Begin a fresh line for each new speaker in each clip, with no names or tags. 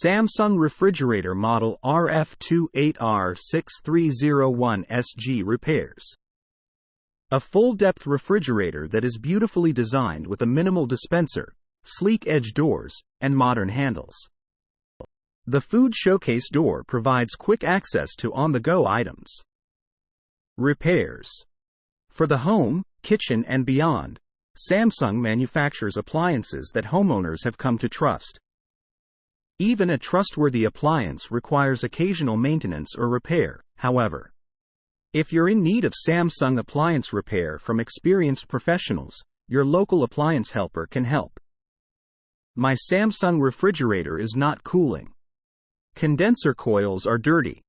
Samsung refrigerator model RF28R6301SG repairs. A full-depth refrigerator that is beautifully designed with a minimal dispenser, sleek edge doors, and modern handles. The food showcase door provides quick access to on-the-go items. Repairs. For the home, kitchen, and beyond, Samsung manufactures appliances that homeowners have come to trust. Even a trustworthy appliance requires occasional maintenance or repair, however. If you're in need of Samsung appliance repair from experienced professionals, your local appliance helper can help. My Samsung refrigerator is not cooling. Condenser coils are dirty.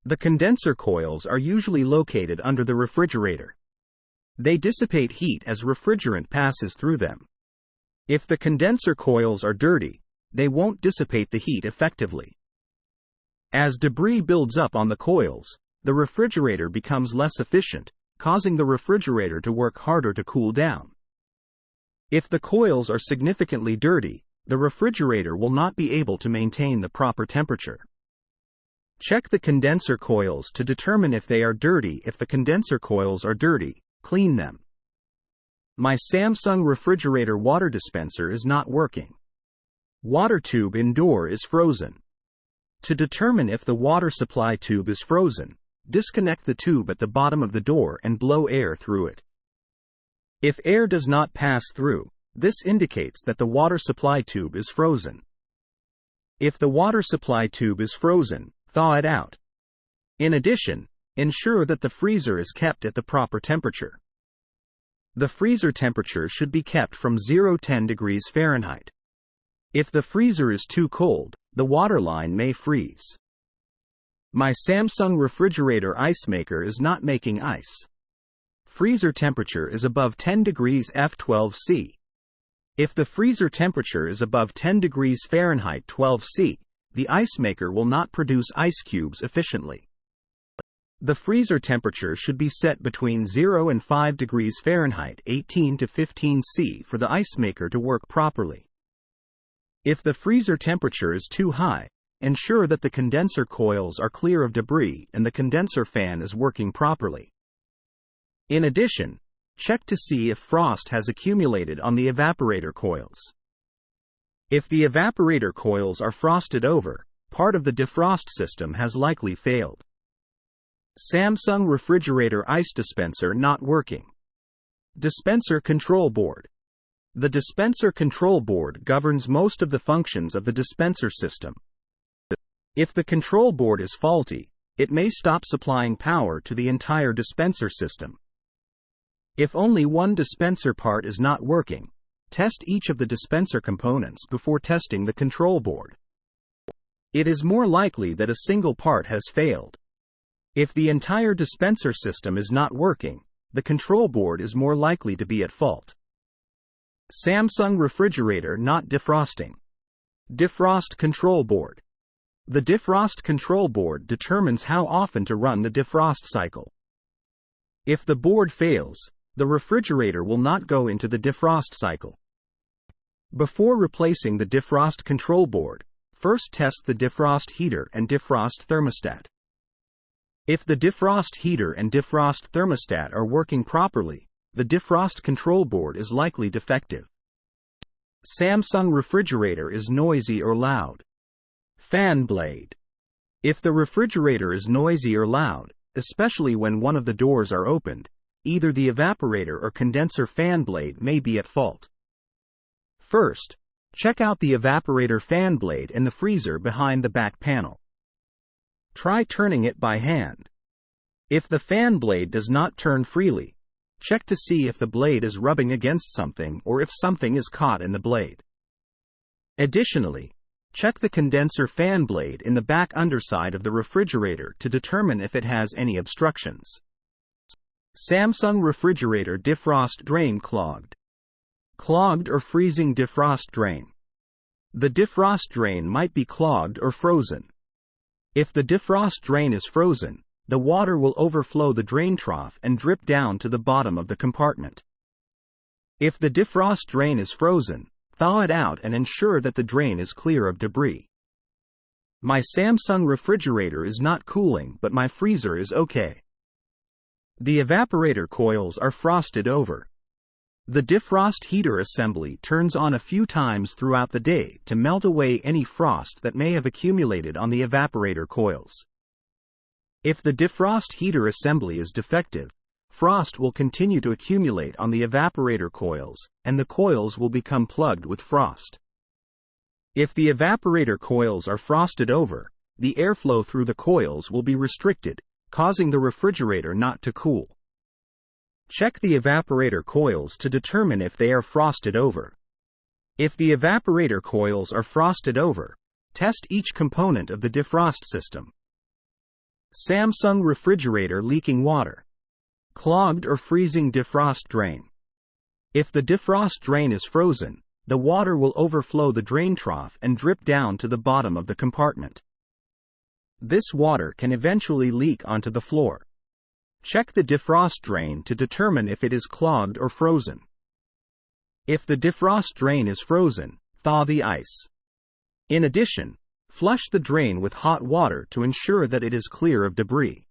The condenser coils are usually located under the refrigerator. They dissipate heat as refrigerant passes through them. If the condenser coils are dirty, they won't dissipate the heat effectively. As debris builds up on the coils, the refrigerator becomes less efficient, causing the refrigerator to work harder to cool down. If the coils are significantly dirty, the refrigerator will not be able to maintain the proper temperature. Check the condenser coils to determine if they are dirty. If the condenser coils are dirty, clean them. My Samsung refrigerator water dispenser is not working. Water tube in door is frozen. To determine if the water supply tube is frozen, disconnect the tube at the bottom of the door and blow air through it. If air does not pass through, this indicates that the water supply tube is frozen. If the water supply tube is frozen, thaw it out. In addition, ensure that the freezer is kept at the proper temperature. The freezer temperature should be kept from 0-10 degrees Fahrenheit. If the freezer is too cold, the water line may freeze. My Samsung refrigerator ice maker is not making ice. Freezer temperature is above 10 degrees F12C. If the freezer temperature is above 10 degrees Fahrenheit 12C, the ice maker will not produce ice cubes efficiently. The freezer temperature should be set between 0 and 5 degrees Fahrenheit 18 to 15C for the ice maker to work properly. If the freezer temperature is too high, ensure that the condenser coils are clear of debris and the condenser fan is working properly. In addition, check to see if frost has accumulated on the evaporator coils. If the evaporator coils are frosted over, part of the defrost system has likely failed. Samsung refrigerator ice dispenser not working. Dispenser control board. The dispenser control board governs most of the functions of the dispenser system. If the control board is faulty, it may stop supplying power to the entire dispenser system. If only one dispenser part is not working, test each of the dispenser components before testing the control board. It is more likely that a single part has failed. If the entire dispenser system is not working, the control board is more likely to be at fault. Samsung refrigerator not defrosting. Defrost control board. The defrost control board determines how often to run the defrost cycle. If the board fails, the refrigerator will not go into the defrost cycle. Before replacing the defrost control board, first test the defrost heater and defrost thermostat. If the defrost heater and defrost thermostat are working properly, the defrost control board is likely defective. Samsung refrigerator is noisy or loud. Fan blade. If the refrigerator is noisy or loud, especially when one of the doors are opened, either the evaporator or condenser fan blade may be at fault. First, check out the evaporator fan blade in the freezer behind the back panel. Try turning it by hand. If the fan blade does not turn freely, check to see if the blade is rubbing against something or if something is caught in the blade. Additionally, check the condenser fan blade in the back underside of the refrigerator to determine if it has any obstructions. Samsung refrigerator defrost drain clogged. Clogged or freezing defrost drain. The defrost drain might be clogged or frozen. If the defrost drain is frozen, the water will overflow the drain trough and drip down to the bottom of the compartment. If the defrost drain is frozen, thaw it out and ensure that the drain is clear of debris. My Samsung refrigerator is not cooling, but my freezer is okay. The evaporator coils are frosted over. The defrost heater assembly turns on a few times throughout the day to melt away any frost that may have accumulated on the evaporator coils. If the defrost heater assembly is defective, frost will continue to accumulate on the evaporator coils, and the coils will become plugged with frost. If the evaporator coils are frosted over, the airflow through the coils will be restricted, causing the refrigerator not to cool. Check the evaporator coils to determine if they are frosted over. If the evaporator coils are frosted over, test each component of the defrost system. Samsung refrigerator leaking water. Clogged or freezing defrost drain. If the defrost drain is frozen, the water will overflow the drain trough and drip down to the bottom of the compartment. This water can eventually leak onto the floor. Check the defrost drain to determine if it is clogged or frozen. If the defrost drain is frozen, thaw the ice. In addition, flush the drain with hot water to ensure that it is clear of debris.